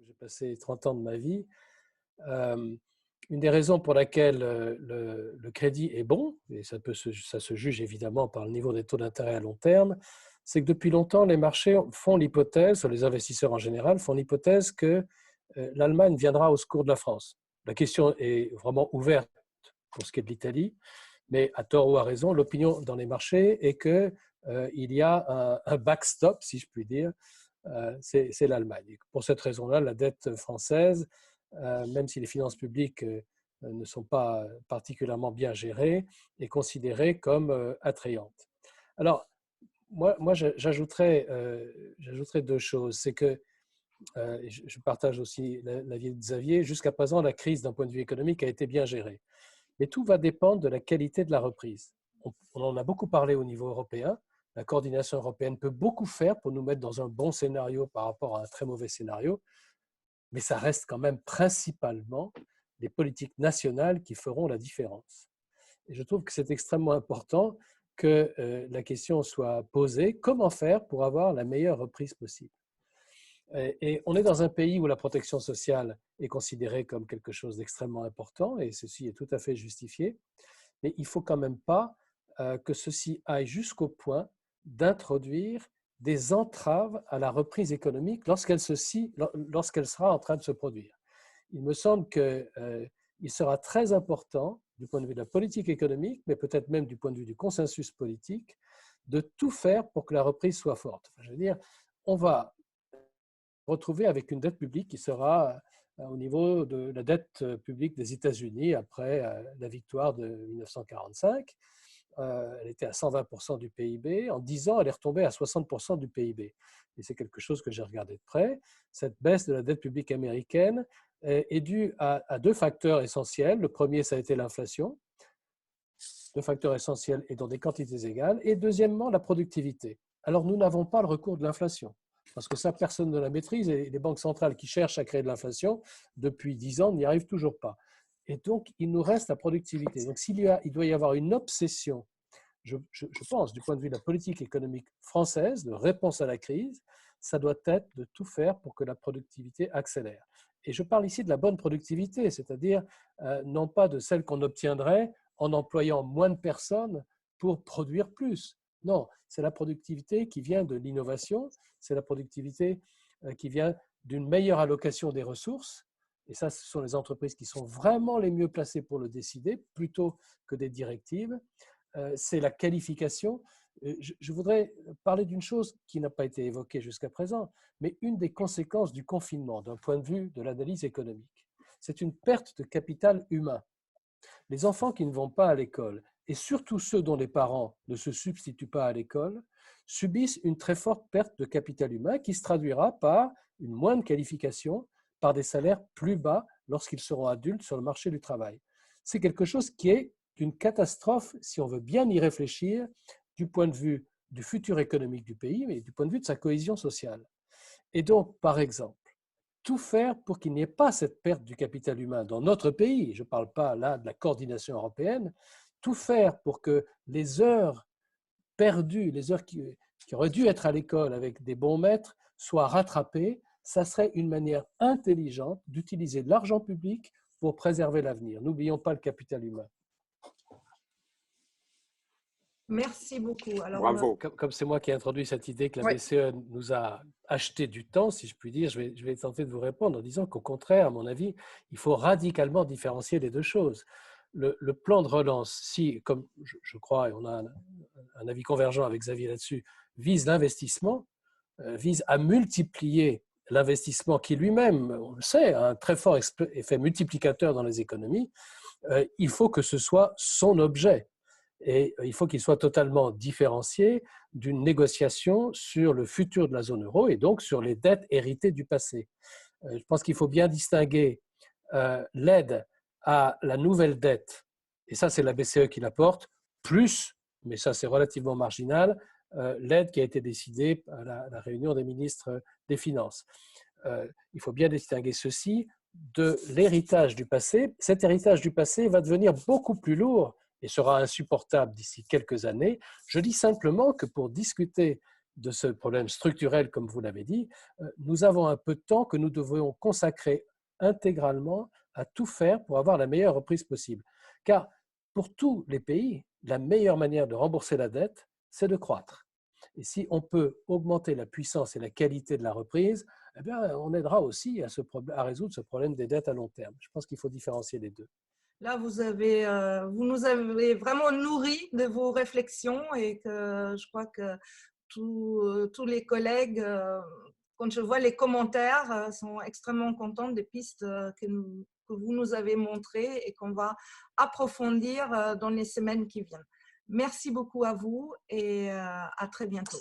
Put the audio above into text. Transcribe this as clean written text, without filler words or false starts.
j'ai passé 30 ans de ma vie. Euh, une des raisons pour laquelle le crédit est bon, et ça se juge évidemment par le niveau des taux d'intérêt à long terme, c'est que depuis longtemps, les marchés font l'hypothèse, les investisseurs en général font l'hypothèse que l'Allemagne viendra au secours de la France. La question est vraiment ouverte pour ce qui est de l'Italie, mais à tort ou à raison, l'opinion dans les marchés est qu'il y a un backstop, si je puis dire, c'est l'Allemagne. Pour cette raison-là, la dette française, même si les finances publiques ne sont pas particulièrement bien gérées, est considérée comme attrayante. Alors, moi j'ajouterais deux choses. C'est que je partage aussi l'avis de Xavier. Jusqu'à présent, la crise d'un point de vue économique a été bien gérée. Mais tout va dépendre de la qualité de la reprise. On en a beaucoup parlé au niveau européen. La coordination européenne peut beaucoup faire pour nous mettre dans un bon scénario par rapport à un très mauvais scénario, mais ça reste quand même principalement les politiques nationales qui feront la différence. Et je trouve que c'est extrêmement important que la question soit posée, comment faire pour avoir la meilleure reprise possible. Et on est dans un pays où la protection sociale est considérée comme quelque chose d'extrêmement important, et ceci est tout à fait justifié, mais il ne faut quand même pas que ceci aille jusqu'au point d'introduire des entraves à la reprise économique lorsqu'elle sera en train de se produire. Il me semble qu'il sera très important, du point de vue de la politique économique, mais peut-être même du point de vue du consensus politique, de tout faire pour que la reprise soit forte. Enfin, je veux dire, on va retrouver avec une dette publique qui sera au niveau de la dette publique des États-Unis après la victoire de 1945. Elle était à 120% du PIB. En 10 ans, elle est retombée à 60% du PIB. Et c'est quelque chose que j'ai regardé de près. Cette baisse de la dette publique américaine est due à deux facteurs essentiels. Le premier, ça a été l'inflation, deux facteurs essentiels et dans des quantités égales. Et deuxièmement, la productivité. Alors, nous n'avons pas le recours de l'inflation, parce que ça, personne ne la maîtrise, et les banques centrales qui cherchent à créer de l'inflation depuis 10 ans n'y arrivent toujours pas. Et donc, il nous reste la productivité. Donc, il doit y avoir une obsession, je pense, du point de vue de la politique économique française, de réponse à la crise, ça doit être de tout faire pour que la productivité accélère. Et je parle ici de la bonne productivité, c'est-à-dire non pas de celle qu'on obtiendrait en employant moins de personnes pour produire plus. Non, c'est la productivité qui vient de l'innovation, c'est la productivité qui vient d'une meilleure allocation des ressources. Et ça, ce sont les entreprises qui sont vraiment les mieux placées pour le décider, plutôt que des directives. C'est la qualification. Je voudrais parler d'une chose qui n'a pas été évoquée jusqu'à présent, mais une des conséquences du confinement, d'un point de vue de l'analyse économique, c'est une perte de capital humain. Les enfants qui ne vont pas à l'école, et surtout ceux dont les parents ne se substituent pas à l'école, subissent une très forte perte de capital humain qui se traduira par une moindre qualification, par des salaires plus bas lorsqu'ils seront adultes sur le marché du travail. C'est quelque chose qui est une catastrophe, si on veut bien y réfléchir, du point de vue du futur économique du pays, mais du point de vue de sa cohésion sociale. Et donc, par exemple, tout faire pour qu'il n'y ait pas cette perte du capital humain dans notre pays, je ne parle pas là de la coordination européenne, tout faire pour que les heures perdues, les heures qui auraient dû être à l'école avec des bons maîtres, soient rattrapées, ça serait une manière intelligente d'utiliser de l'argent public pour préserver l'avenir. N'oublions pas le capital humain. Merci beaucoup. Alors, bravo. Comme c'est moi qui ai introduit cette idée que la BCE nous a acheté du temps, si je puis dire, je vais tenter de vous répondre en disant qu'au contraire, à mon avis, il faut radicalement différencier les deux choses. Le plan de relance, si, comme je crois, et on a un avis convergent avec Xavier là-dessus, vise l'investissement, vise à multiplier l'investissement qui lui-même, on le sait, a un très fort effet multiplicateur dans les économies, il faut que ce soit son objet. Et il faut qu'il soit totalement différencié d'une négociation sur le futur de la zone euro et donc sur les dettes héritées du passé. Je pense qu'il faut bien distinguer l'aide à la nouvelle dette, et ça c'est la BCE qui l'apporte, plus, mais ça c'est relativement marginal, l'aide qui a été décidée à la réunion des ministres des Finances. Il faut bien distinguer ceci de l'héritage du passé. Cet héritage du passé va devenir beaucoup plus lourd et sera insupportable d'ici quelques années. Je dis simplement que pour discuter de ce problème structurel, comme vous l'avez dit, nous avons un peu de temps que nous devons consacrer intégralement à tout faire pour avoir la meilleure reprise possible. Car pour tous les pays, la meilleure manière de rembourser la dette, c'est de croître. Et si on peut augmenter la puissance et la qualité de la reprise, eh bien, on aidera aussi à résoudre ce problème des dettes à long terme. Je pense qu'il faut différencier les deux. Là, vous nous avez vraiment nourris de vos réflexions et que je crois que tous les collègues, quand je vois les commentaires, sont extrêmement contents des pistes que vous nous avez montrées et qu'on va approfondir dans les semaines qui viennent. Merci beaucoup à vous et à très bientôt.